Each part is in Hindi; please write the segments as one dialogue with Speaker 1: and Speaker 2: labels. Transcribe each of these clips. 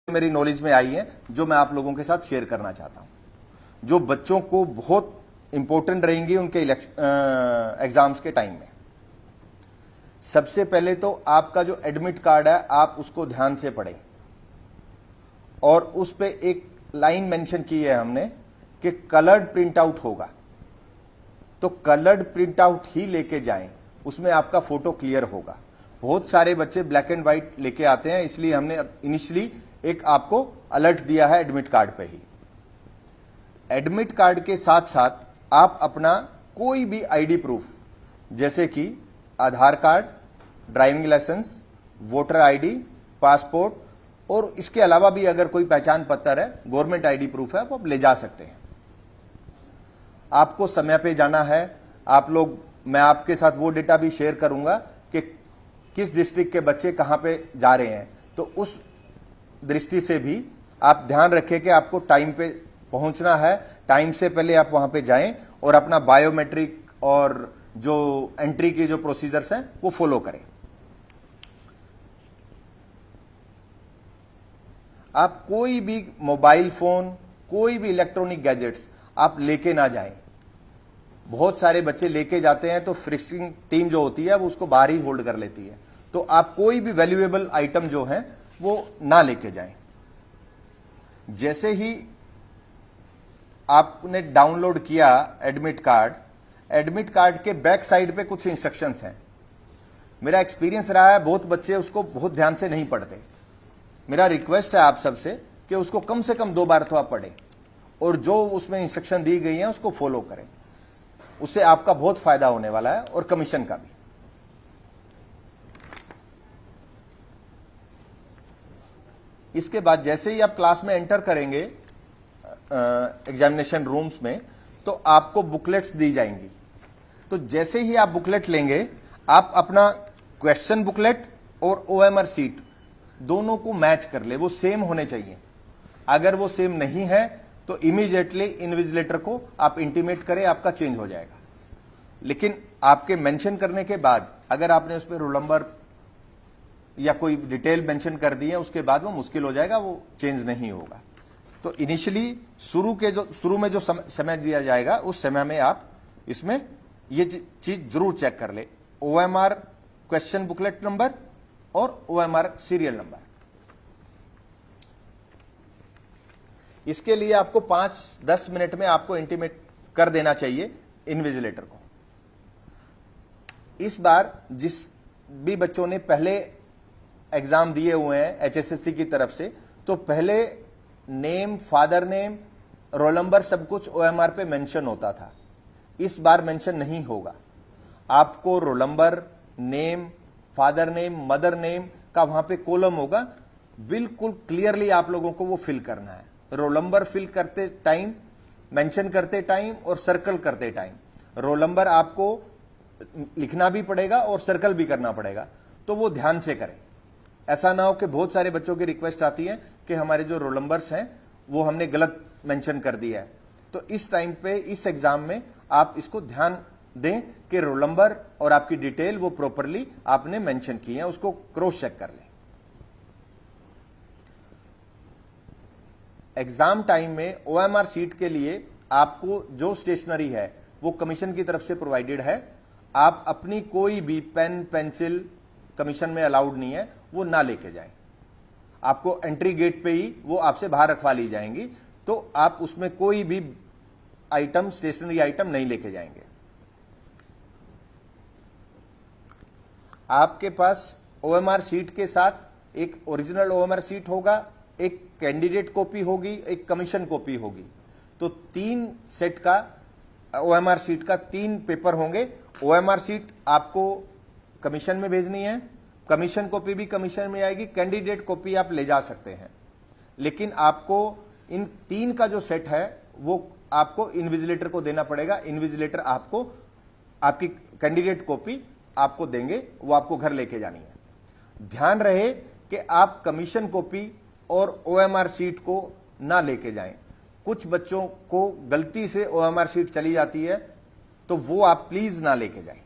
Speaker 1: मेरी नॉलेज में आई है जो मैं आप लोगों के साथ शेयर करना चाहता हूं, जो बच्चों को बहुत इंपॉर्टेंट रहेंगी उनके एग्जाम्स के टाइम में। सबसे पहले तो आपका जो एडमिट कार्ड है आप उसको ध्यान से पढ़ें और उस पे एक लाइन मेंशन की है हमने कि कलर्ड प्रिंट आउट होगा, तो कलर्ड प्रिंट आउट ही लेके जाएं, उसमें आपका फोटो क्लियर होगा। बहुत सारे बच्चे ब्लैक एंड व्हाइट लेके आते हैं, इसलिए हमने इनिशियली एक आपको अलर्ट दिया है एडमिट कार्ड पे ही। एडमिट कार्ड के साथ साथ आप अपना कोई भी आईडी प्रूफ जैसे कि Aadhaar card, driving licence, voter ID, passport और इसके अलावा भी अगर कोई पहचान पत्र है, गवर्नमेंट आईडी प्रूफ है, आप ले जा सकते हैं। आपको समय पे जाना है। आप लोग, मैं आपके साथ वो डेटा भी शेयर करूंगा कि किस डिस्ट्रिक्ट के बच्चे कहां पे जा रहे हैं, तो उस दृष्टि से भी आप ध्यान रखें कि आपको टाइम पे पहुंचना है। टाइम से पहले आप वहां पे जाएं और अपना बायोमेट्रिक और जो एंट्री के जो प्रोसीजर्स हैं वो फॉलो करें। आप कोई भी मोबाइल फोन, कोई भी इलेक्ट्रॉनिक गैजेट्स आप लेके ना जाएं। बहुत सारे बच्चे लेके जाते हैं तो फ्रिक्सिंग टीम जो होती है वो उसको बाहर ही होल्ड कर लेती है, तो आप कोई भी वैल्यूएबल आइटम जो है वो ना लेके जाएं। जैसे ही आपने डाउनलोड किया एडमिट कार्ड के बैक साइड पे कुछ इंस्ट्रक्शंस हैं। मेरा एक्सपीरियंस रहा है बहुत बच्चे उसको बहुत ध्यान से नहीं पढ़ते। मेरा रिक्वेस्ट है आप सबसे कि उसको कम से कम 2 बार तो आप पढ़ें और जो उसमें इंस्ट्रक्शन दी गई हैं उसको फॉलो करें। उससे आपका बहुत फायदा होने वाला है और कमीशन का भी। इसके बाद जैसे ही आप क्लास में एंटर करेंगे एग्जामिनेशन रूम्स में, तो आपको बुकलेट्स दी जाएंगी। तो जैसे ही आप बुकलेट लेंगे, आप अपना क्वेश्चन बुकलेट और ओएमआर सीट दोनों को मैच कर ले, वो सेम होने चाहिए। अगर वो सेम नहीं है तो इमीडिएटली इन्विजिलेटर को आप इंटीमेट करें, आपका चेंज हो जाएगा। लेकिन आपके मेंशन करने के बाद अगर आपने उस पर रोल नंबर या कोई डिटेल मेंशन कर दी है, उसके बाद वो मुश्किल हो जाएगा, वो चेंज नहीं होगा। तो इनिशियली शुरू में जो समय दिया जाएगा उस समय में आप इसमें ये चीज जरूर चेक कर ले, ओएमआर क्वेश्चन बुकलेट नंबर और ओएमआर सीरियल नंबर। इसके लिए आपको 5-10 मिनट में आपको इंटीमेट कर देना चाहिए इन्विजिलेटर को। इस बार जिस भी बच्चों ने पहले एग्जाम दिए हुए हैं एचएसएससी की तरफ से, तो पहले name, father name, roll number सब कुछ ओएमआर पे मेंशन होता था। इस बार मेंशन नहीं होगा। आपको roll number, name, father name, mother name का वहां पे कॉलम होगा, बिल्कुल क्लियरली आप लोगों को वो फिल करना है। रोल नंबर फिल करते टाइम, मेंशन करते टाइम और सर्कल करते टाइम रोल नंबर आपको लिखना भी पड़ेगा और सर्कल भी करना पड़ेगा, तो वो ध्यान से करें। ऐसा ना हो कि बहुत सारे बच्चों की रिक्वेस्ट आती है कि हमारे जो रोल नंबर्स हैं वो हमने गलत मेंशन कर दिया है। तो इस टाइम पे, इस एग्जाम में आप इसको ध्यान दें कि रोल नंबर और आपकी डिटेल वो प्रॉपरली आपने मेंशन की है, उसको क्रॉस चेक कर लें। एग्जाम टाइम में ओएमआर सीट के लिए आपको जो स्टेशनरी है वो कमीशन की तरफ से प्रोवाइडेड है। आप अपनी कोई भी पेन, पेंसिल कमीशन में अलाउड नहीं है, वो ना लेके जाएं। आपको एंट्री गेट पे ही वो आपसे बाहर रखवा ली जाएंगी, तो आप उसमें कोई भी आइटम, स्टेशनरी आइटम नहीं लेके जाएंगे। आपके पास ओएमआर सीट के साथ एक ओरिजिनल ओएमआर सीट होगा, एक कैंडिडेट कॉपी होगी, एक कमीशन कॉपी होगी। तो 3 सेट का ओएमआर सीट का 3 पेपर होंगे। ओएमआर सीट आपको कमीशन में भेजनी है, कमीशन कॉपी भी कमीशन में आएगी, कैंडिडेट कॉपी आप ले जा सकते हैं। लेकिन आपको इन 3 का जो सेट है वो आपको इन्विजिलेटर को देना पड़ेगा। इन्विजिलेटर आपको आपकी कैंडिडेट कॉपी आपको देंगे, वो आपको घर लेके जानी है। ध्यान रहे कि आप कमीशन कॉपी और ओएमआर सीट को ना लेके जाएं। कुछ बच्चों को गलती से ओएमआर सीट चली जाती है, तो वो आप प्लीज ना लेके जाएं।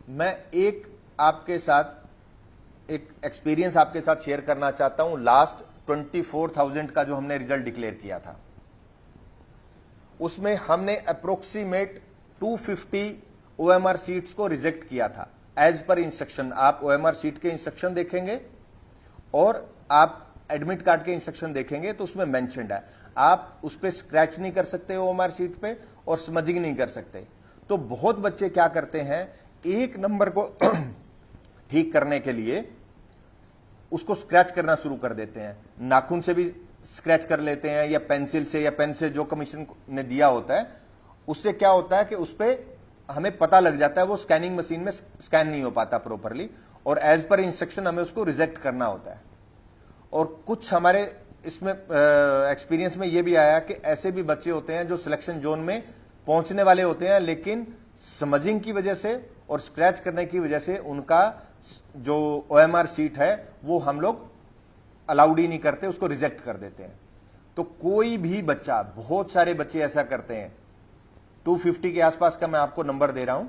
Speaker 1: मैं एक आपके साथ एक एक्सपीरियंस आपके साथ शेयर करना चाहता हूं। लास्ट 24,000 का जो हमने रिजल्ट डिक्लेयर किया था, उसमें हमने अप्रोक्सीमेट 250 OMR सीट्स को रिजेक्ट किया था एज पर इंस्ट्रक्शन। आप OMR सीट के इंस्ट्रक्शन देखेंगे और आप एडमिट कार्ड के इंस्ट्रक्शन देखेंगे तो उसमें मेंशन्ड है, आप उस पर स्क्रैच नहीं कर सकते OMR सीट पे और स्मजिंग नहीं कर सकते। तो बहुत बच्चे क्या करते हैं, एक नंबर को ठीक करने के लिए उसको स्क्रैच करना शुरू कर देते हैं, नाखून से भी स्क्रैच कर लेते हैं या पेंसिल से, या पेन से जो कमीशन ने दिया होता है उससे क्या होता है कि उस पर हमें पता लग जाता है, वो स्कैनिंग मशीन में स्कैन नहीं हो पाता प्रॉपरली और एज पर इंस्ट्रक्शन हमें उसको रिजेक्ट करना होता है। और कुछ हमारे इसमें एक्सपीरियंस में ये भी आया कि ऐसे भी बच्चे होते हैं जो सिलेक्शन जोन में पहुंचने वाले होते हैं, लेकिन स्मजिंग की वजह से और स्क्रैच करने की वजह से उनका जो OMR सीट है वो हम लोग अलाउड ही नहीं करते, उसको रिजेक्ट कर देते हैं। तो कोई भी बच्चा, बहुत सारे बच्चे ऐसा करते हैं, 250 के आसपास का मैं आपको नंबर दे रहा हूं,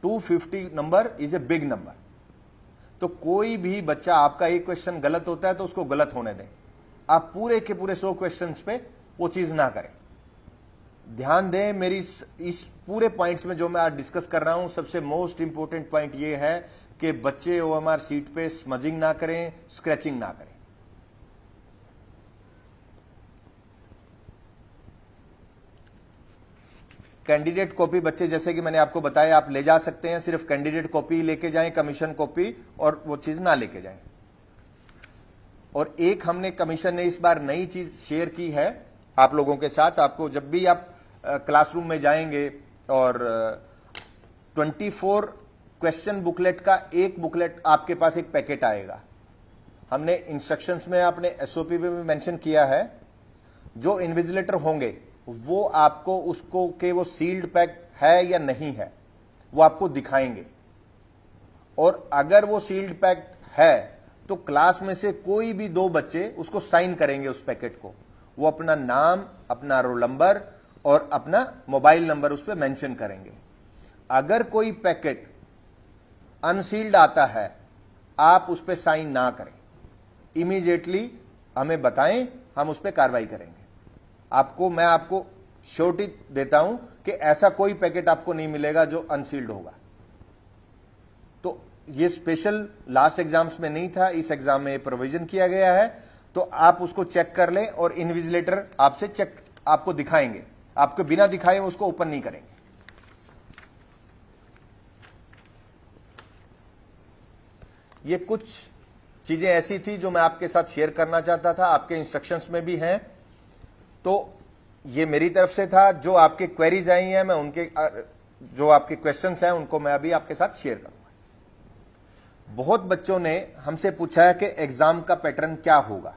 Speaker 1: 250 number is a big number. तो कोई भी बच्चा, आपका एक क्वेश्चन गलत होता है तो उसको गलत होने दें, आप पूरे के पूरे 100 क्वेश्चंस पे वो चीज ना करें। ध्यान दें, मेरी इस पूरे पॉइंट्स में जो मैं आज डिस्कस कर रहा हूं, सबसे मोस्ट इंपोर्टेंट पॉइंट ये है कि बच्चे OMR सीट पे स्मजिंग ना करें, स्क्रैचिंग ना करें। कैंडिडेट कॉपी बच्चे, जैसे कि मैंने आपको बताया, आप ले जा सकते हैं, सिर्फ कैंडिडेट कॉपी लेके जाएं, कमीशन कॉपी और वो चीज ना लेके जाएं। और एक हमने कमीशन ने इस बार नई चीज शेयर की है आप लोगों के साथ। आपको जब भी आप क्लासरूम में जाएंगे और 24 क्वेश्चन बुकलेट का एक बुकलेट आपके पास एक पैकेट आएगा। हमने इंस्ट्रक्शंस में, आपने SOP में भी मेंशन किया है, जो इन्विजिलेटर होंगे वो आपको उसको कि वो सील्ड पैक है या नहीं है वो आपको दिखाएंगे, और अगर वो सील्ड पैक है तो क्लास में से कोई भी 2 बच्चे उसको साइन करेंगे उस पैकेट को। वो अपना नाम, अपना रोल नंबर और अपना मोबाइल नंबर उस पर मेंशन करेंगे। अगर कोई पैकेट अनसील्ड आता है, आप उस पर साइन ना करें, इमीडिएटली हमें बताएं, हम उस पर कार्रवाई करेंगे। मैं आपको श्योरिटी देता हूं कि ऐसा कोई पैकेट आपको नहीं मिलेगा जो अनसील्ड होगा। तो ये स्पेशल लास्ट एग्जाम्स में नहीं था, इस एग्जाम में प्रोविजन किया गया है, तो आप उसको चेक कर लें और इन्विजिलेटर आपसे चेक आपको दिखाएंगे, आपको बिना दिखाए उसको ओपन नहीं करेंगे। ये कुछ चीजें ऐसी थी जो मैं आपके साथ शेयर करना चाहता था, आपके इंस्ट्रक्शंस में भी हैं। तो ये मेरी तरफ से था। जो आपके क्वेरीज आई हैं, मैं उनके जो आपके क्वेश्चंस हैं उनको मैं अभी आपके साथ शेयर करूंगा। बहुत बच्चों ने हमसे पूछा है कि एग्जाम का पैटर्न क्या होगा।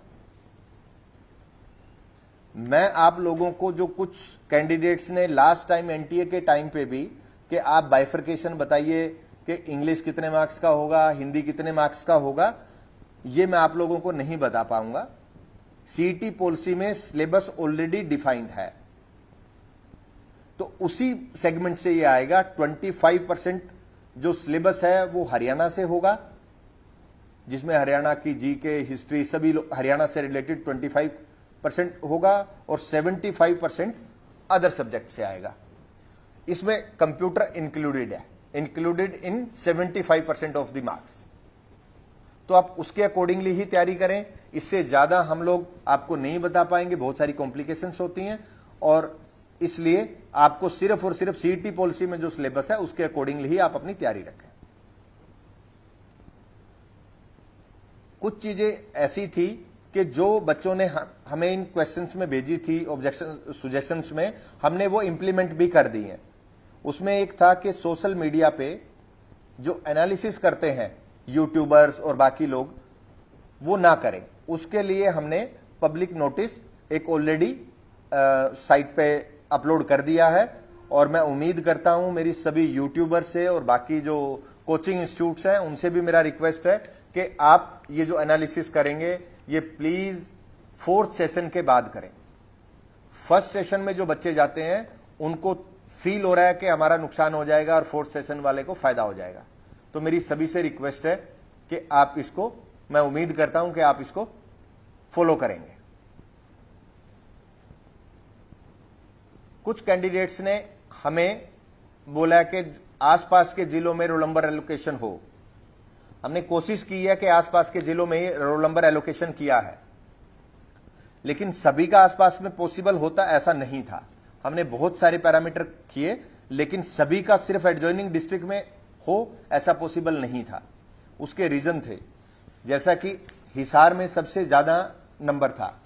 Speaker 1: मैं आप लोगों को, जो कुछ कैंडिडेट्स ने लास्ट टाइम NTA के टाइम पे भी कि आप बाइफर्केशन बताइए कि इंग्लिश कितने मार्क्स का होगा, हिंदी कितने मार्क्स का होगा, ये मैं आप लोगों को नहीं बता पाऊंगा। CET पॉलिसी में सिलेबस ऑलरेडी डिफाइंड है, तो उसी सेगमेंट से ये आएगा। 25% जो सिलेबस है वो हरियाणा से होगा, जिसमें हरियाणा की GK, हिस्ट्री, सभी हरियाणा से रिलेटेड 25% होगा, और 75% अदर सब्जेक्ट से आएगा। इसमें कंप्यूटर इंक्लूडेड है, included in 75% of the marks. तो आप उसके अकॉर्डिंगली ही तैयारी करें, इससे ज्यादा हम लोग आपको नहीं बता पाएंगे, बहुत सारी कॉम्प्लिकेशंस होती हैं, और इसलिए आपको सिर्फ और सिर्फ CET पॉलिसी में जो सिलेबस है उसके अकॉर्डिंगली ही आप अपनी तैयारी रखें। कुछ चीजें ऐसी थी कि जो बच्चों ने हमें इन क्वेश्चंस में भेजी थी, ऑब्जेक्शन सजेशंस में, हमने वो इंप्लीमेंट भी कर दी हैं। उसमें एक था कि सोशल मीडिया पे जो एनालिसिस करते हैं यूट्यूबर्स और बाकी लोग, वो ना करें। उसके लिए हमने पब्लिक नोटिस एक ऑलरेडी साइट पे अपलोड कर दिया है, और मैं उम्मीद करता हूं मेरी सभी यूट्यूबर से और बाकी जो कोचिंग इंस्टीट्यूट्स हैं उनसे भी मेरा रिक्वेस्ट है कि आप ये जो एनालिसिस करेंगे ये प्लीज 4th सेशन के बाद करें। फर्स्ट सेशन में जो बच्चे जाते हैं उनको फील हो रहा है कि हमारा नुकसान हो जाएगा और 4th सेशन वाले को फायदा हो जाएगा। तो मेरी सभी से रिक्वेस्ट है कि आप इसको, मैं उम्मीद करता हूं कि आप इसको फॉलो करेंगे। कुछ कैंडिडेट्स ने हमें बोला कि आसपास के जिलों में रोल नंबर एलोकेशन हो। हमने कोशिश की है कि आसपास के जिलों में ही रोल नंबर एलोकेशन किया है, लेकिन सभी का आसपास में पॉसिबल होता ऐसा नहीं था। हमने बहुत सारे पैरामीटर किए, लेकिन सभी का सिर्फ एडजॉइनिंग डिस्ट्रिक्ट में हो ऐसा पॉसिबल नहीं था। उसके रीजन थे, जैसा कि हिसार में सबसे ज्यादा नंबर था,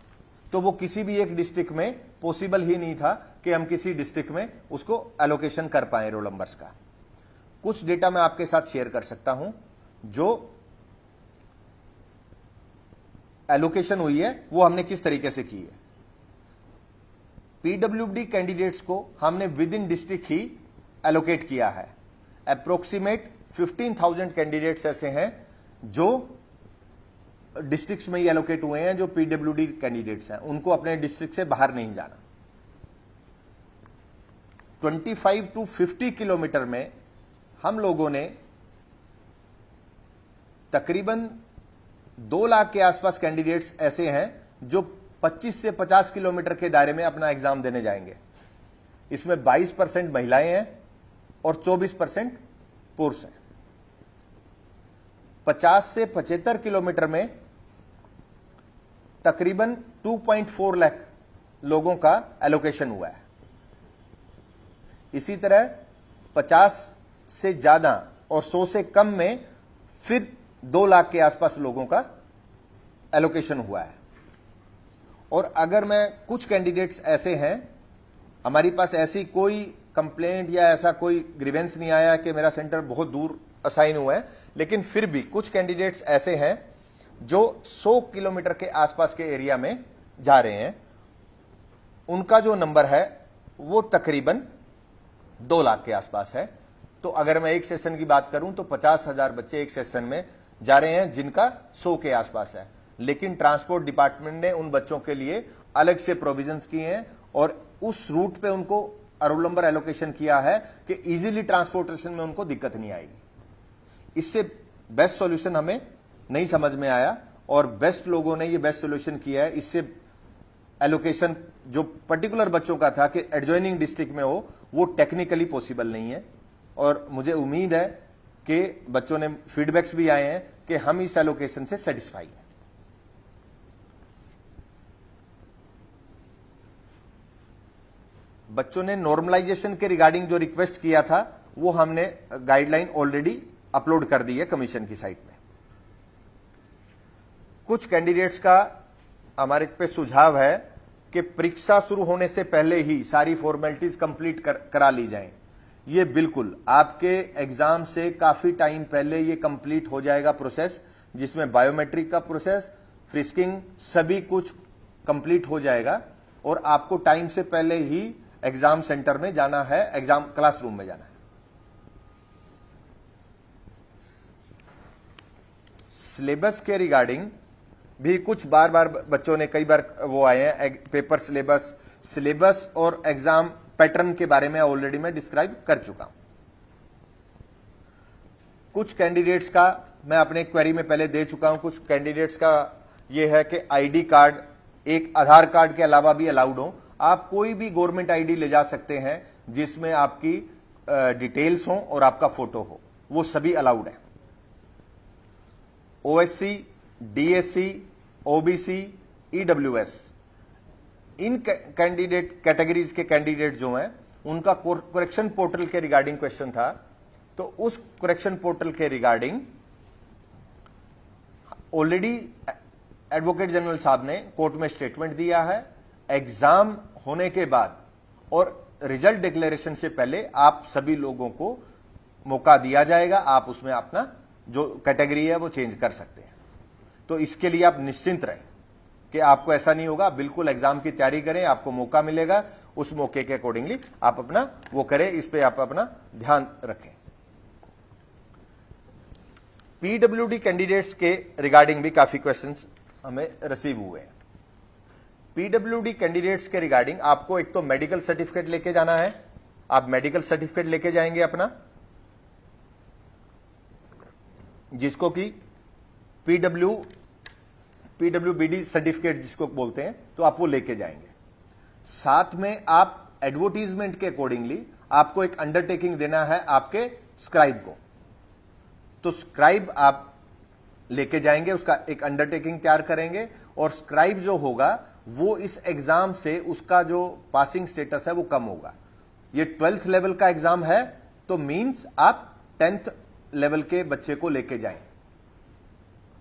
Speaker 1: तो वो किसी भी एक डिस्ट्रिक्ट में पॉसिबल ही नहीं था कि हम किसी डिस्ट्रिक्ट में उसको एलोकेशन कर पाए रोल नंबर्स का। कुछ डेटा मैं आपके साथ शेयर कर सकता हूं जो एलोकेशन हुई है, वो हमने किस तरीके से की है। पीडब्ल्यूडी कैंडिडेट्स को हमने with in district he allocate किया है। अप्रोक्सीमेट 15,000 कैंडिडेट्स ऐसे हैं जो डिस्ट्रिक्ट्स में ही एलोकेट हुए हैं, जो पीडब्ल्यूडी कैंडिडेट्स हैं, उनको अपने डिस्ट्रिक्ट से बाहर नहीं जाना। 25 to 50 किलोमीटर में हम लोगों ने तकरीबन 2 लाख के आसपास कैंडिडेट्स ऐसे हैं जो 25 से 50 किलोमीटर के दायरे में अपना एग्जाम देने जाएंगे। इसमें 22% महिलाएं हैं और 24% पुरुष हैं। 50 से 75 किलोमीटर में तकरीबन 2.4 लाख लोगों का एलोकेशन हुआ है। इसी तरह 50 से ज्यादा और 100 से कम में फिर 2 लाख के आसपास लोगों का एलोकेशन हुआ है। और अगर मैं कुछ कैंडिडेट्स ऐसे हैं, हमारी पास ऐसी कोई कंप्लेंट या ऐसा कोई ग्रीवेंस नहीं आया कि मेरा सेंटर बहुत दूर असाइन हुआ है, लेकिन फिर भी कुछ कैंडिडेट्स ऐसे हैं जो 100 किलोमीटर के आसपास के एरिया में जा रहे हैं। उनका जो नंबर है वो तकरीबन 2 लाख के आसपास है। तो अगर मैं एक सेशन की बात करूं तो 50,000 बच्चे एक सेशन में जा रहे हैं जिनका 100 के आसपास है। लेकिन ट्रांसपोर्ट डिपार्टमेंट ने उन बच्चों के लिए अलग से प्रोविजंस किए हैं और उस रूट पे उनको रोल नंबर एलोकेशन किया है कि इजीली ट्रांसपोर्टेशन में उनको दिक्कत नहीं आएगी। इससे बेस्ट सॉल्यूशन हमें नहीं समझ में आया और बेस्ट लोगों ने ये बेस्ट सॉल्यूशन किया है। इससे एलोकेशन जो पर्टिकुलर बच्चों का था कि एडजॉइनिंग डिस्ट्रिक्ट में हो, वो टेक्निकली पॉसिबल नहीं है। और मुझे उम्मीद है कि बच्चों ने फीडबैक्स भी आए हैं कि हम इस एलोकेशन से सेटिस्फाई हैं। बच्चों ने नॉर्मलाइजेशन के रिगार्डिंग जो रिक्वेस्ट किया था वो हमने गाइडलाइन ऑलरेडी अपलोड कर दी है कमीशन की साइट में। कुछ कैंडिडेट्स का हमारे पे सुझाव है कि परीक्षा शुरू होने से पहले ही सारी फॉर्मेलिटीज कंप्लीट करा ली जाएं। ये बिल्कुल आपके एग्जाम से काफी टाइम पहले ये कंप्लीट हो जाएगा प्रोसेस, जिसमें बायोमेट्रिक का प्रोसेस, फ्रिस्किंग, सभी कुछ कंप्लीट हो जाएगा और आपको टाइम से पहले ही एग्जाम सेंटर में जाना है, एग्जाम क्लासरूम में जाना है। सिलेबस के रिगार्डिंग भी कुछ बार बार बच्चों ने कई बार वो आए हैं, पेपर सिलेबस और एग्जाम पैटर्न के बारे में ऑलरेडी मैं डिस्क्राइब कर चुका हूं। कुछ कैंडिडेट्स का मैं अपने क्वेरी में पहले दे चुका हूं। कुछ कैंडिडेट्स का ये है कि आईडी कार्ड एक आधार कार्ड के अलावा भी अलाउड हो। आप कोई भी गवर्नमेंट आईडी ले जा सकते हैं जिसमें आपकी डिटेल्स हो और आपका फोटो हो, वो सभी अलाउड है। ओएससी, डीएससी, ओबीसी, ईडब्ल्यूएस, इन कैटेगरीज के कैंडिडेट जो हैं उनका करेक्शन पोर्टल के रिगार्डिंग क्वेश्चन था। तो उस करेक्शन पोर्टल के रिगार्डिंग ऑलरेडी एडवोकेट जनरल साहब ने कोर्ट में स्टेटमेंट दिया है। एग्जाम होने के बाद और रिजल्ट डिक्लेरेशन से पहले आप सभी लोगों को मौका दिया जाएगा, आप उसमें अपना जो कैटेगरी है वो चेंज कर सकते हैं। तो इसके लिए आप निश्चिंत रहें कि आपको ऐसा नहीं होगा। बिल्कुल एग्जाम की तैयारी करें, आपको मौका मिलेगा, उस मौके के अकॉर्डिंगली आप अपना वो करें, इस पे आप अपना ध्यान रखें। पीडब्ल्यूडी कैंडिडेट्स के रिगार्डिंग भी काफी क्वेश्चंस हमें रिसीव हुए हैं। पीडब्ल्यूडी कैंडिडेट्स के रिगार्डिंग आपको एक तो मेडिकल सर्टिफिकेट लेके जाना है। आप मेडिकल सर्टिफिकेट लेके जाएंगे अपना, जिसको कि पीडब्ल्यूबीडी सर्टिफिकेट जिसको बोलते हैं, तो आप वो लेके जाएंगे। साथ में आप एडवर्टीजमेंट के अकॉर्डिंगली आपको एक अंडरटेकिंग देना है आपके स्क्राइब को, तो स्क्राइब आप लेके जाएंगे, उसका एक अंडरटेकिंग तैयार करेंगे, और स्क्राइब जो होगा वो इस एग्जाम से उसका जो पासिंग स्टेटस है वो कम होगा। ये 12th लेवल का एग्जाम है, तो मींस आप 10th लेवल के बच्चे को लेके जाएं।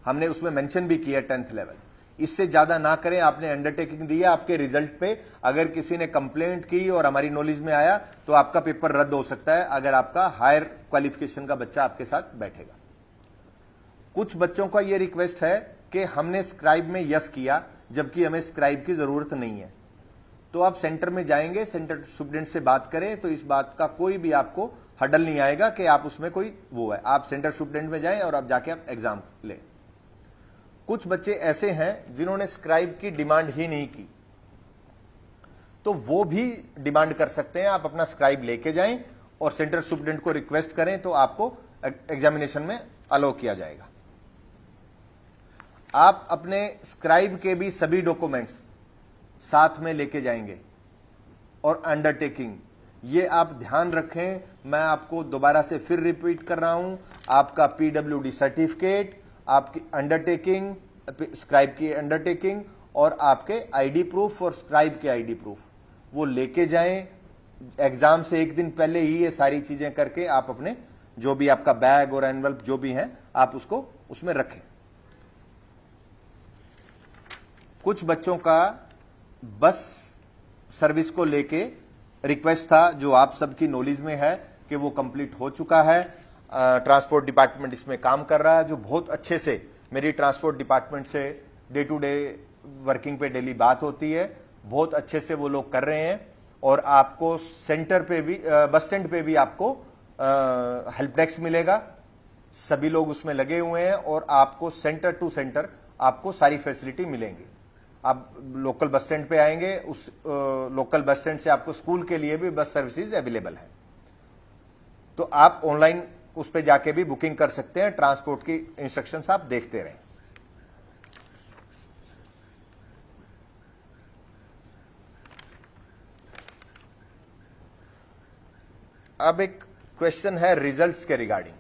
Speaker 1: हमने उसमें मेंशन भी किया 10th लेवल, इससे ज्यादा ना करें। आपने अंडरटेकिंग दिया, आपके रिजल्ट पे अगर किसी ने कंप्लेंट की और हमारी नॉलेज में आया तो आपका पेपर रद्द हो सकता है, अगर आपका हायर क्वालिफिकेशन का बच्चा आपके साथ बैठेगा। कुछ बच्चों का यह रिक्वेस्ट है कि हमने स्क्राइब में यस किया जबकि हमें स्क्राइब की जरूरत नहीं है, तो आप सेंटर में जाएंगे, सेंटर स्टूडेंट से बात करें, तो इस बात का कोई भी आपको हडल नहीं आएगा कि आप उसमें कोई वो है। आप सेंटर स्टूडेंट में जाएं और आप जाके आप एग्जाम लें। कुछ बच्चे ऐसे हैं जिन्होंने स्क्राइब की डिमांड ही नहीं की, तो वो भी डिमांड कर सकते हैं। आप अपना स्क्राइब लेके जाएं और सेंटर स्टूडेंट को रिक्वेस्ट करें तो आपको एग्जामिनेशन में अलाउ किया जाएगा। आप अपने स्क्राइब के भी सभी डॉक्यूमेंट्स साथ में लेके जाएंगे, और अंडरटेकिंग ये आप ध्यान रखें, मैं आपको दोबारा से फिर रिपीट कर रहा हूं, आपका पीडब्ल्यूडी सर्टिफिकेट, आपकी अंडरटेकिंग, स्क्राइब की अंडरटेकिंग और आपके आईडी प्रूफ और स्क्राइब के आईडी प्रूफ वो लेके जाएं। एग्जाम से एक दिन पहले ही ये सारी चीजें करके आप अपने जो भी आपका बैग और एनवल्प जो भी है आप उसको उसमें रखें। कुछ बच्चों का बस सर्विस को लेके रिक्वेस्ट था, जो आप सबकी नॉलेज में है कि वो कंप्लीट हो चुका है। ट्रांसपोर्ट डिपार्टमेंट इसमें काम कर रहा है, जो बहुत अच्छे से मेरी ट्रांसपोर्ट डिपार्टमेंट से डे टू डे वर्किंग पे डेली बात होती है, बहुत अच्छे से वो लोग कर रहे हैं। और आपको सेंटर पे भी, बस स्टैंड पे भी आपको हेल्प डेस्क मिलेगा, सभी लोग उसमें लगे हुए हैं, और आपको सेंटर टू सेंटर आपको सारी फैसिलिटी मिलेंगी। आप लोकल बस स्टैंड पे आएंगे, उस लोकल बस स्टैंड से आपको स्कूल के लिए भी बस सर्विसेज अवेलेबल है, तो आप ऑनलाइन उस पे जाके भी बुकिंग कर सकते हैं। ट्रांसपोर्ट की इंस्ट्रक्शंस आप देखते रहें। अब एक क्वेश्चन है रिजल्ट्स के रिगार्डिंग।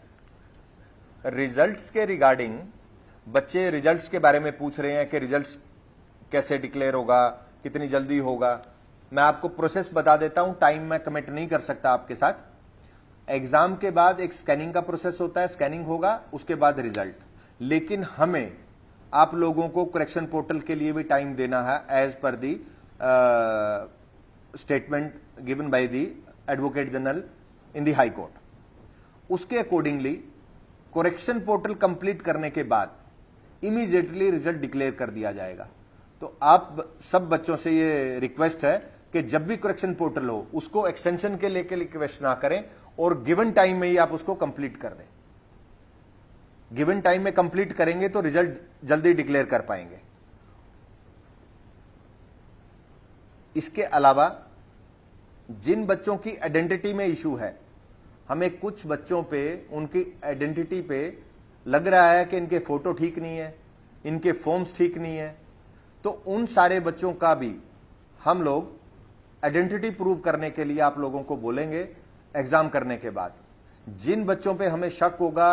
Speaker 1: रिजल्ट्स के रिगार्डिंग बच्चे रिजल्ट्स के बारे में पूछ रहे हैं कि रिजल्ट्स कैसे डिक्लेयर होगा, कितनी जल्दी होगा। मैं आपको प्रोसेस बता देता हूं, टाइम मैं कमिट नहीं कर सकता आपके साथ। एग्जाम के बाद एक स्कैनिंग का प्रोसेस होता है, स्कैनिंग होगा, उसके बाद रिजल्ट। लेकिन हमें आप लोगों को करेक्शन पोर्टल के लिए भी टाइम देना है, as per the statement given by the advocate general in the high court. उसके अकॉर्डिंगली करेक्शन पोर्टल कंप्लीट करने के बाद इमीडिएटली रिजल्ट डिक्लेयर कर दिया जाएगा। तो आप सब बच्चों से ये रिक्वेस्ट है कि जब भी करेक्शन पोर्टल हो उसको एक्सटेंशन के लेके रिक्वेस्ट ना करें, और गिवन टाइम में ही आप उसको कंप्लीट कर दें। गिवन टाइम में कंप्लीट करेंगे तो रिजल्ट जल्दी डिक्लेयर कर पाएंगे। इसके अलावा जिन बच्चों की आइडेंटिटी में इशू है, हमें कुछ बच्चों पे उनकी आइडेंटिटी पे लग रहा है कि इनके फोटो ठीक नहीं है, इनके फॉर्म्स ठीक नहीं है, तो उन सारे बच्चों का भी हम लोग आइडेंटिटी प्रूव करने के लिए आप लोगों को बोलेंगे एग्जाम करने के बाद। जिन बच्चों पे हमें शक होगा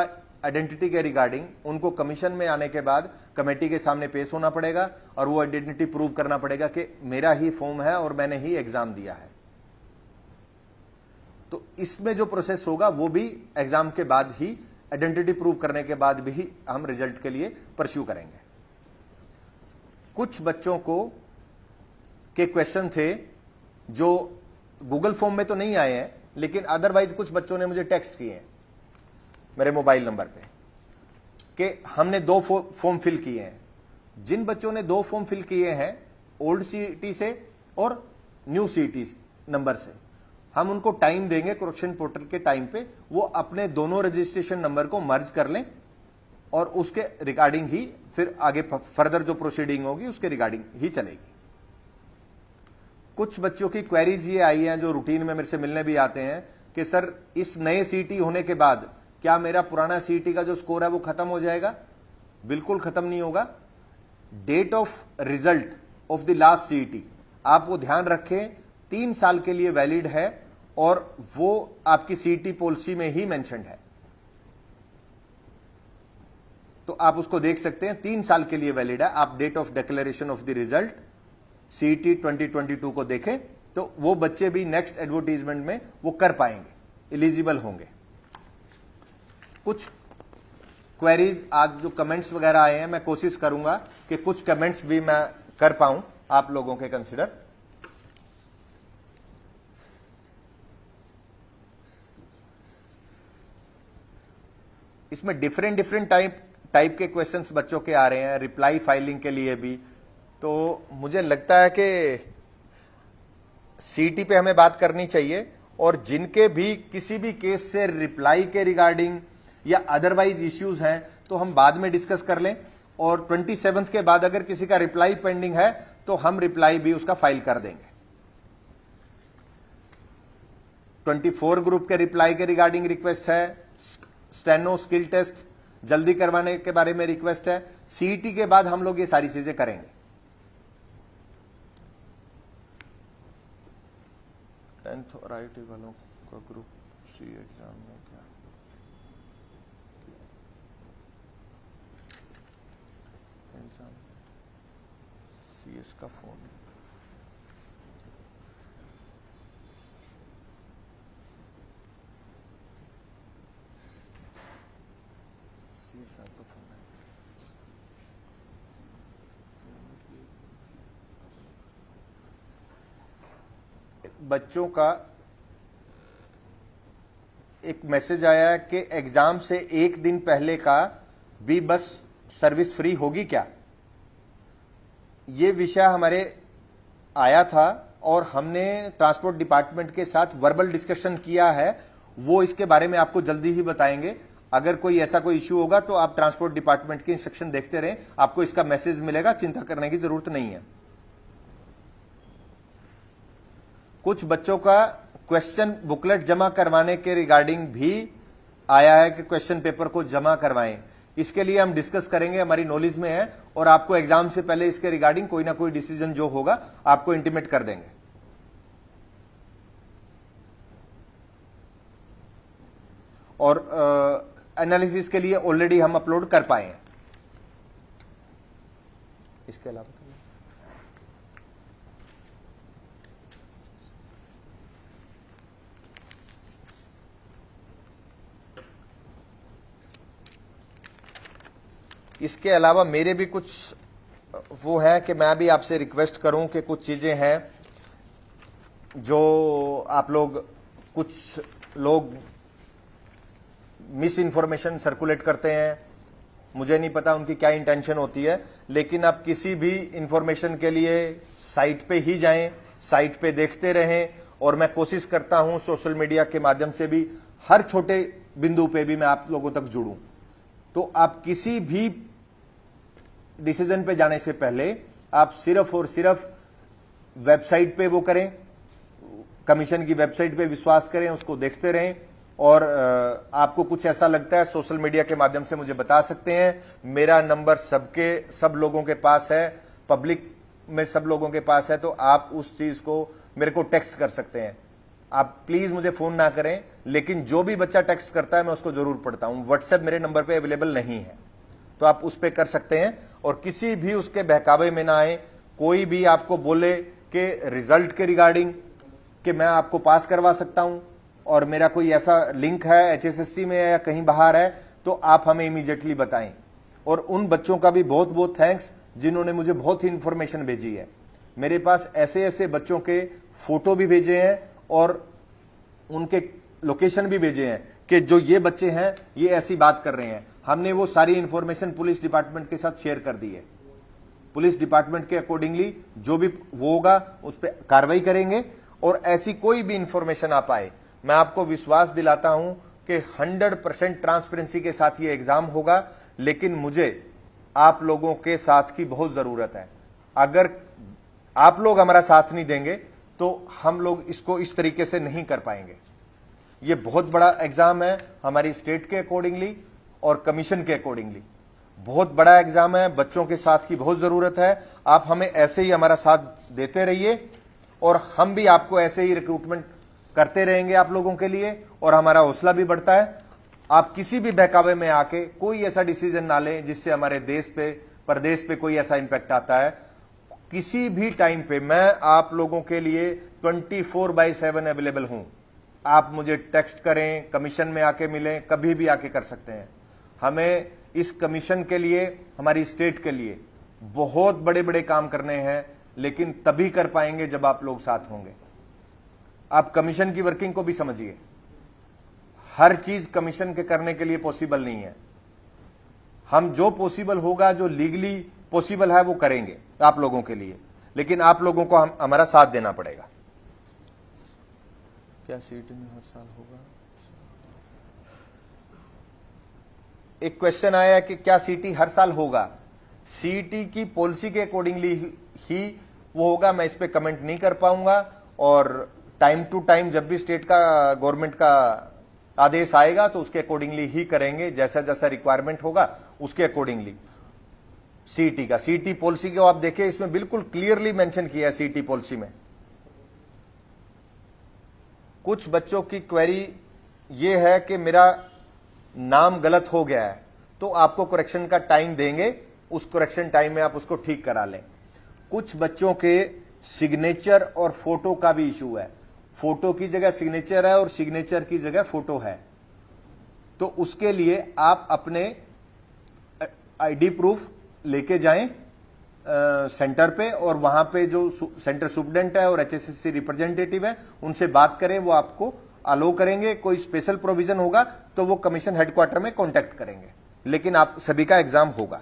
Speaker 1: आइडेंटिटी के रिगार्डिंग, उनको कमीशन में आने के बाद कमेटी के सामने पेश होना पड़ेगा और वो आइडेंटिटी प्रूव करना पड़ेगा कि मेरा ही फॉर्म है और मैंने ही एग्जाम दिया है। तो इसमें जो प्रोसेस होगा वो भी एग्जाम के बाद ही, आइडेंटिटी प्रूव करने के बाद भी हम रिजल्ट के लिए परस्यू करेंगे। कुछ बच्चों को के क्वेश्चन थे जो गूगल फॉर्म में तो नहीं आए हैं, लेकिन अदरवाइज कुछ बच्चों ने मुझे टेक्स्ट किए हैं मेरे मोबाइल नंबर पे कि हमने 2 फॉर्म फिल किए हैं। जिन बच्चों ने 2 फॉर्म फिल किए हैं ओल्ड सीईटी से और न्यू सीईटी नंबर से, हम उनको टाइम देंगे करेक्शन पोर्टल के टाइम पे, वो अपने दोनों रजिस्ट्रेशन नंबर को मर्ज कर लें और उसके रिगार्डिंग ही फिर आगे फर्दर जो प्रोसीडिंग होगी उसके रिगार्डिंग ही चलेगी। कुछ बच्चों की क्वेरीज ये आई हैं जो रूटीन में मेरे से मिलने भी आते हैं कि सर इस नए सीईटी होने के बाद क्या मेरा पुराना सीईटी का जो स्कोर है वो खत्म हो जाएगा? बिल्कुल खत्म नहीं होगा। Date of result of the last CET, आप वो ध्यान रखें, 3 साल के लिए वैलिड है और वो आपकी सीईटी पॉलिसी में ही मेंशन्ड है, तो आप उसको देख सकते हैं, 3 साल के लिए वैलिड है। आप date of declaration of the result CET 2022 को देखें तो वो बच्चे भी नेक्स्ट एडवर्टीजमेंट में वो कर पाएंगे, एलिजिबल होंगे। कुछ क्वेरीज, आज जो कमेंट्स वगैरह आए हैं, मैं कोशिश करूंगा कि कुछ कमेंट्स भी मैं कर पाऊं आप लोगों के कंसिडर। इसमें डिफरेंट टाइप के क्वेश्चंस बच्चों के आ रहे हैं, रिप्लाई फाइलिंग के लिए भी। तो मुझे लगता है कि सीटी पे हमें बात करनी चाहिए, और जिनके भी किसी भी केस से रिप्लाई के रिगार्डिंग या अदरवाइज इश्यूज हैं तो हम बाद में डिस्कस कर लें, और 27 के बाद अगर किसी का रिप्लाई पेंडिंग है तो हम रिप्लाई भी उसका फाइल कर देंगे। 24 ग्रुप के रिप्लाई के रिगार्डिंग रिक्वेस्ट है, स्टेनो स्किल टेस्ट जल्दी करवाने के बारे में रिक्वेस्ट है। सीईटी के बाद हम लोग ये सारी चीजें करेंगे। 10th और आईटी वालों का ग्रुप सी एग्जाम में क्या एग्जाम सीएस का फोन, सीएस का फोन है। बच्चों का एक मैसेज आया है कि एग्जाम से 1 दिन पहले का भी बस सर्विस फ्री होगी क्या? ये विषय हमारे आया था और हमने ट्रांसपोर्ट डिपार्टमेंट के साथ वर्बल डिस्कशन किया है, वो इसके बारे में आपको जल्दी ही बताएंगे। अगर कोई ऐसा कोई इश्यू होगा तो आप ट्रांसपोर्ट डिपार्टमेंट के इंस्ट्रक्शन देखते रहें, आपको इसका मैसेज मिलेगा, चिंता करने की जरूरत नहीं है। कुछ बच्चों का क्वेश्चन बुकलेट जमा करवाने के रिगार्डिंग भी आया है कि क्वेश्चन पेपर को जमा करवाएं। इसके लिए हम डिस्कस करेंगे, हमारी नॉलेज में है, और आपको एग्जाम से पहले इसके रिगार्डिंग कोई ना कोई डिसीजन जो होगा आपको इंटीमेट कर देंगे। और एनालिसिस के लिए ऑलरेडी हम अपलोड कर पाए हैं। इसके अलावा इसके अलावा मेरे भी कुछ वो है कि मैं भी आपसे रिक्वेस्ट करूं कि कुछ चीजें हैं जो आप लोग, कुछ लोग मिस इन्फॉर्मेशन सर्कुलेट करते हैं, मुझे नहीं पता उनकी क्या इंटेंशन होती है, लेकिन आप किसी भी इंफॉर्मेशन के लिए साइट पे ही जाएं, साइट पे देखते रहें, और मैं कोशिश करता हूं सोशल मीडिया के माध्यम से भी हर छोटे बिंदु पे भी मैं आप लोगों तक जुड़ूं। तो आप किसी भी डिसीजन पे जाने से पहले आप सिर्फ और सिर्फ वेबसाइट पे वो करें, कमीशन की वेबसाइट पे विश्वास करें, उसको देखते रहें, और आपको कुछ ऐसा लगता है सोशल मीडिया के माध्यम से मुझे बता सकते हैं। मेरा नंबर सब लोगों के पास है, पब्लिक में सब लोगों के पास है, तो आप उस चीज को मेरे को टेक्स्ट कर सकते हैं। आप प्लीज मुझे फोन ना करें, लेकिन जो भी बच्चा टेक्स्ट करता है मैं उसको जरूर पढ़ता हूं। व्हाट्सएप मेरे नंबर पे अवेलेबल नहीं है, तो आप उस पे कर सकते हैं, और किसी भी उसके बहकावे में ना आए। कोई भी आपको बोले कि रिजल्ट के रिगार्डिंग कि मैं आपको पास करवा सकता हूं और मेरा कोई ऐसा लिंक है एचएसएससी में या कहीं बाहर है, तो आप हमें इमीडिएटली बताएं। और उन बच्चों का भी बहुत बहुत थैंक्स जिन्होंने मुझे बहुत ही इंफॉर्मेशन भेजी है। मेरे पास ऐसे ऐसे बच्चों के फोटो भी भेजे हैं और उनके लोकेशन भी भेजे हैं कि जो ये बच्चे हैं ये ऐसी बात कर रहे हैं। हमने वो सारी इंफॉर्मेशन पुलिस डिपार्टमेंट के साथ शेयर कर दी है। पुलिस डिपार्टमेंट के अकॉर्डिंगली जो भी वो होगा उस पर कार्रवाई करेंगे, और ऐसी कोई भी इंफॉर्मेशन आ पाए, मैं आपको विश्वास दिलाता हूं कि 100% ट्रांसपेरेंसी के साथ ये एग्जाम होगा। लेकिन मुझे आप लोगों के साथ की बहुत जरूरत है। अगर आप लोग हमारा साथ नहीं देंगे तो हम लोग इसको इस तरीके से नहीं कर पाएंगे। ये बहुत बड़ा एग्जाम है हमारी स्टेट के अकॉर्डिंगली और कमीशन के अकॉर्डिंगली। बहुत बड़ा एग्जाम है, बच्चों के साथ की बहुत जरूरत है। आप हमें ऐसे ही हमारा साथ देते रहिए और हम भी आपको ऐसे ही रिक्रूटमेंट करते रहेंगे आप लोगों के लिए, और हमारा हौसला भी बढ़ता है। आप किसी भी बहकावे में आके कोई ऐसा डिसीजन ना लें जिससे हमारे देश पे, प्रदेश पे कोई ऐसा इंपैक्ट आता है। किसी भी टाइम पे मैं आप लोगों के लिए 24/7 अवेलेबल हूं। आप मुझे टेक्स्ट करें, कमीशन में आके मिलें, कभी भी आके कर सकते हैं। हमें इस कमीशन के लिए, हमारी स्टेट के लिए बहुत बड़े बड़े काम करने हैं, लेकिन तभी कर पाएंगे जब आप लोग साथ होंगे। आप कमीशन की वर्किंग को भी समझिए। हर चीज कमीशन के करने के लिए पॉसिबल नहीं है। हम जो पॉसिबल होगा, जो लीगली पॉसिबल है, वो करेंगे आप लोगों के लिए, लेकिन आप लोगों को हमारा साथ देना पड़ेगा। क्या सीईटी में हर साल होगा? एक क्वेश्चन आया है कि क्या सीईटी हर साल होगा? सीईटी की पॉलिसी के अकॉर्डिंगली ही वो होगा। मैं इस पे कमेंट नहीं कर पाऊंगा, और टाइम टू टाइम जब भी स्टेट का, गवर्नमेंट का आदेश आएगा तो उसके अकॉर्डिंगली ही करेंगे, जैसा जैसा रिक्वायरमेंट होगा उसके अकॉर्डिंगली। सीईटी का, सीईटी पॉलिसी को आप देखिए, इसमें बिल्कुल क्लियरली मेंशन किया है सीईटी पॉलिसी में। कुछ बच्चों की क्वेरी ये है कि मेरा नाम गलत हो गया है, तो आपको करेक्शन का टाइम देंगे, उस करेक्शन टाइम में आप उसको ठीक करा लें। कुछ बच्चों के सिग्नेचर और फोटो का भी इशू है। फोटो की जगह सिग्नेचर है और सिग्नेचर की जगह फोटो है, तो उसके लिए आप अपने आईडी प्रूफ लेके जाएं सेंटर पे, और वहां पे जो सेंटर सुप्रीडेंट है और एचएसएससी रिप्रेजेंटेटिव है उनसे बात करें, वो आपको अलो करेंगे। कोई स्पेशल प्रोविजन होगा तो वो कमीशन हेडक्वार्टर में कांटेक्ट करेंगे, लेकिन आप सभी का एग्जाम होगा।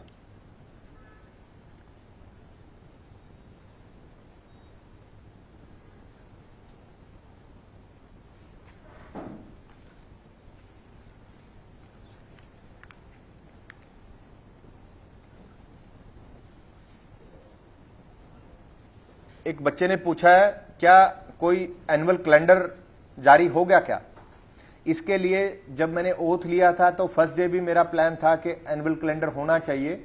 Speaker 1: एक बच्चे ने पूछा है, क्या कोई एनुअल कैलेंडर जारी हो गया क्या? इसके लिए जब मैंने ओथ लिया था तो फर्स्ट डे भी मेरा प्लान था कि एनुअल कैलेंडर होना चाहिए।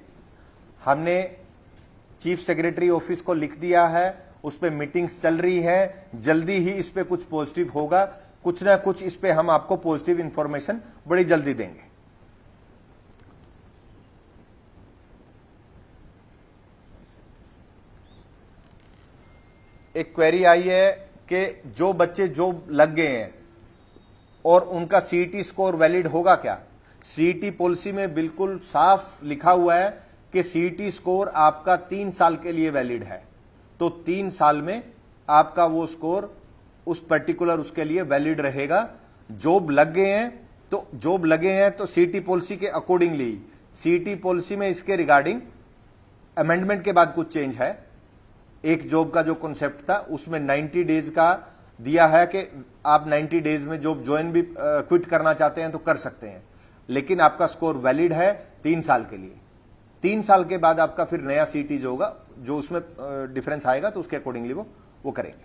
Speaker 1: हमने चीफ सेक्रेटरी ऑफिस को लिख दिया है, उस पर मीटिंग्स चल रही है, जल्दी ही इस पे कुछ पॉजिटिव होगा। कुछ ना कुछ इस पे हम आपको पॉजिटिव इंफॉर्मेशन बड़ी जल्दी देंगे। एक क्वेरी आई है कि जो बच्चे जॉब लग गए हैं और उनका सीईटी स्कोर वैलिड होगा क्या? सीईटी पॉलिसी में बिल्कुल साफ लिखा हुआ है कि सीईटी स्कोर आपका 3 साल के लिए वैलिड है, तो 3 साल में आपका वो स्कोर उस पर्टिकुलर उसके लिए वैलिड रहेगा। जॉब लग गए हैं तो सीईटी पॉलिसी के अकॉर्डिंगली, सीईटी पॉलिसी में इसके रिगार्डिंग अमेंडमेंट के बाद कुछ चेंज है। एक जॉब का जो कॉन्सेप्ट था उसमें 90 डेज का दिया है कि आप 90 डेज में जॉब ज्वाइन भी क्विट करना चाहते हैं तो कर सकते हैं, लेकिन आपका स्कोर वैलिड है 3 साल के लिए। 3 साल के बाद आपका फिर नया सीईटी जो होगा, जो उसमें डिफरेंस आएगा तो उसके अकॉर्डिंगली वो करेंगे।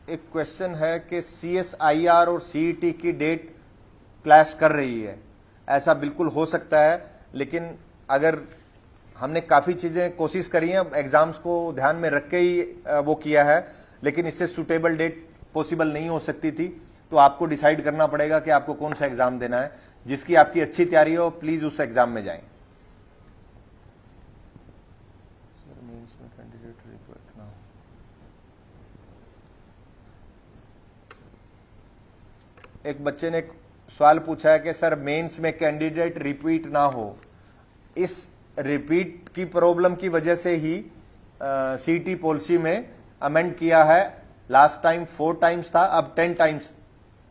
Speaker 1: एक क्वेश्चन है कि सीएसआईआर और सीईटी की डेट क्लैश कर रही है। ऐसा बिल्कुल हो सकता है, लेकिन अगर हमने काफ़ी चीज़ें कोशिश करी हैं, एग्ज़ाम्स को ध्यान में रख के ही वो किया है, लेकिन इससे सुटेबल डेट पॉसिबल नहीं हो सकती थी। तो आपको डिसाइड करना पड़ेगा कि आपको कौन सा एग्ज़ाम देना है। जिसकी आपकी अच्छी तैयारी हो, प्लीज़ उस एग्ज़ाम में जाएं। एक बच्चे ने सवाल पूछा है कि सर मेंस में कैंडिडेट रिपीट ना हो। इस रिपीट की प्रॉब्लम की वजह से ही सीईटी पॉलिसी में अमेंड किया है। लास्ट टाइम 4 टाइम्स था, अब 10 टाइम्स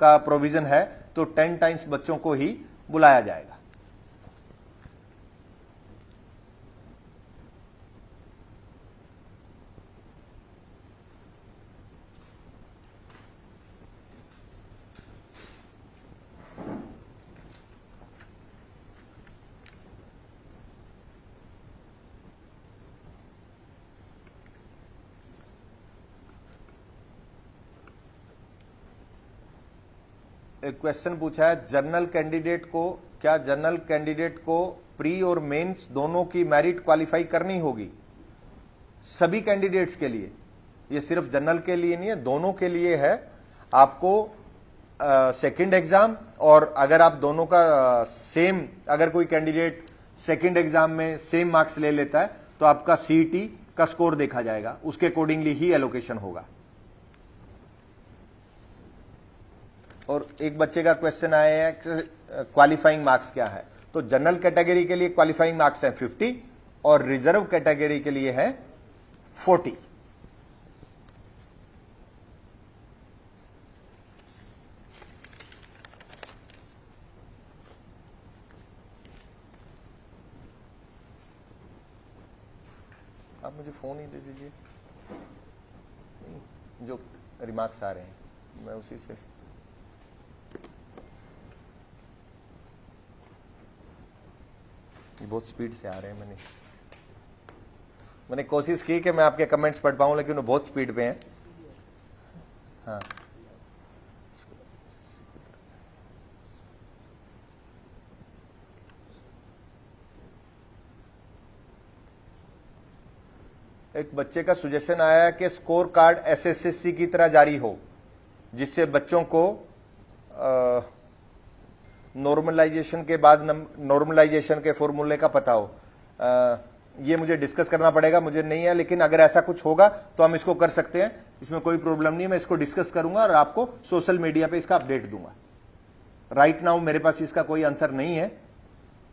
Speaker 1: का प्रोविजन है, तो 10 टाइम्स बच्चों को ही बुलाया जाएगा। एक क्वेश्चन पूछा है, जनरल कैंडिडेट को प्री और मेंस दोनों की मेरिट क्वालिफाई करनी होगी? सभी कैंडिडेट्स के लिए, ये सिर्फ जनरल के लिए नहीं है, दोनों के लिए है। आपको सेकंड एग्जाम, और अगर आप दोनों का सेम, अगर कोई कैंडिडेट सेकंड एग्जाम में सेम मार्क्स ले लेता है तो आपका सीईटी का स्कोर देखा जाएगा, उसके अकॉर्डिंगली ही एलोकेशन होगा। और एक बच्चे का क्वेश्चन आया है क्वालिफाइंग मार्क्स क्या है, तो जनरल कैटेगरी के लिए क्वालिफाइंग मार्क्स है 50 और रिजर्व कैटेगरी के लिए है 40। आप मुझे फोन ही दे दीजिए, जो रिमार्क्स आ रहे हैं मैं उसी से। बहुत स्पीड से आ रहे हैं, मैंने कोशिश की कि मैं आपके कमेंट्स पढ़ पाऊं, लेकिन वो बहुत स्पीड पे हैं। हाँ, एक बच्चे का सजेशन आया है कि स्कोर कार्ड एसएससी की तरह जारी हो, जिससे बच्चों को नॉर्मलाइजेशन के बाद नॉर्मलाइजेशन के फॉर्मूले का पता हो। ये मुझे डिस्कस करना पड़ेगा, मुझे नहीं है, लेकिन अगर ऐसा कुछ होगा तो हम इसको कर सकते हैं, इसमें कोई प्रॉब्लम नहीं है। मैं इसको डिस्कस करूंगा और आपको सोशल मीडिया पे इसका अपडेट दूंगा। राइट नाउ मेरे पास इसका कोई आंसर नहीं है,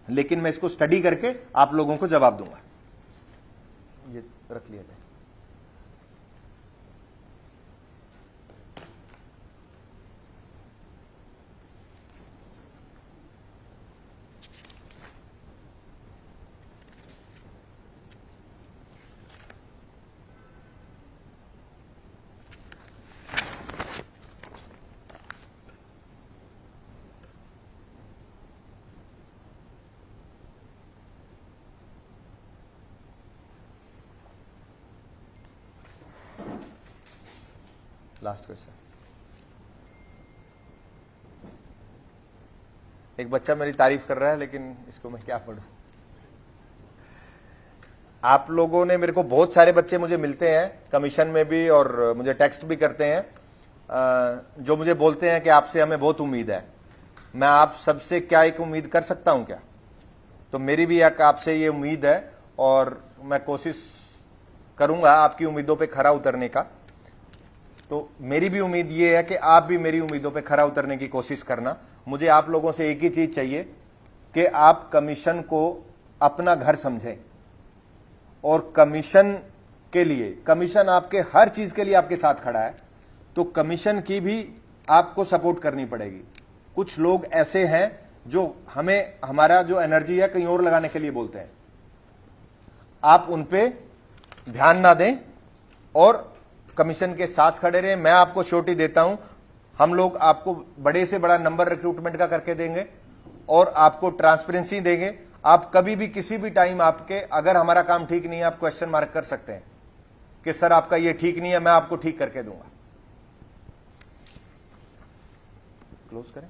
Speaker 1: लेकिन मैं इसको स्टडी करके आप लोगों को जवाब दूंगा। ये रख लिया जाए। Last question. एक बच्चा मेरी तारीफ कर रहा है, लेकिन इसको मैं क्या पढ़ूं। आप लोगों ने, मेरे को बहुत सारे बच्चे मुझे मिलते हैं कमीशन में भी और मुझे टेक्स्ट भी करते हैं, जो मुझे बोलते हैं कि आपसे हमें बहुत उम्मीद है। मैं आप सबसे क्या एक उम्मीद कर सकता हूं क्या? तो मेरी भी एक आपसे ये उम्मीद है और मैं कोशिश करूंगा आपकी उम्मीदों पे खरा उतरने का। तो मेरी भी उम्मीद ये है कि आप भी मेरी उम्मीदों पे खरा उतरने की कोशिश करना। मुझे आप लोगों से एक ही चीज चाहिए कि आप कमीशन को अपना घर समझें, और कमीशन के लिए, कमीशन आपके हर चीज के लिए आपके साथ खड़ा है, तो कमीशन की भी आपको सपोर्ट करनी पड़ेगी। कुछ लोग ऐसे हैं जो हमें, हमारा जो एनर्जी है कहीं और लगाने के लिए बोलते हैं, आप उन पे ध्यान ना दें और कमीशन के साथ खड़े रहें। मैं आपको श्योरिटी देता हूं, हम लोग आपको बड़े से बड़ा नंबर रिक्रूटमेंट का करके देंगे और आपको ट्रांसपेरेंसी देंगे। आप कभी भी किसी भी टाइम आपके, अगर हमारा काम ठीक नहीं है, आप क्वेश्चन मार्क कर सकते हैं कि सर आपका ये ठीक नहीं है, मैं आपको ठीक करके दूंगा। क्लोज करें।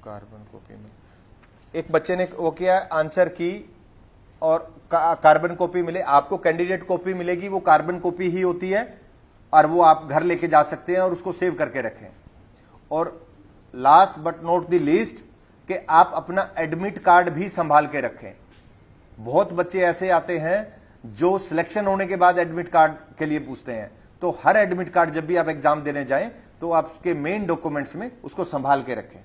Speaker 1: कार्बन कॉपी में एक बच्चे ने वो किया, आंसर की और कार्बन कॉपी मिले। आपको कैंडिडेट कॉपी मिलेगी, वो कार्बन कॉपी ही होती है और वो आप घर लेके जा सकते हैं और उसको सेव करके रखें। और last but not the least कि आप अपना एडमिट कार्ड भी संभाल के रखें। बहुत बच्चे ऐसे आते हैं जो सिलेक्शन होने के बाद एडमिट कार्ड के लिए पूछते हैं, तो हर एडमिट कार्ड जब भी आप एग्जाम देने जाएं तो आप उसके मेन डॉक्यूमेंट्स में उसको संभाल के रखें।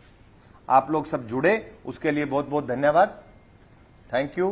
Speaker 1: आप लोग सब जुड़े, उसके लिए बहुत बहुत धन्यवाद। Thank you.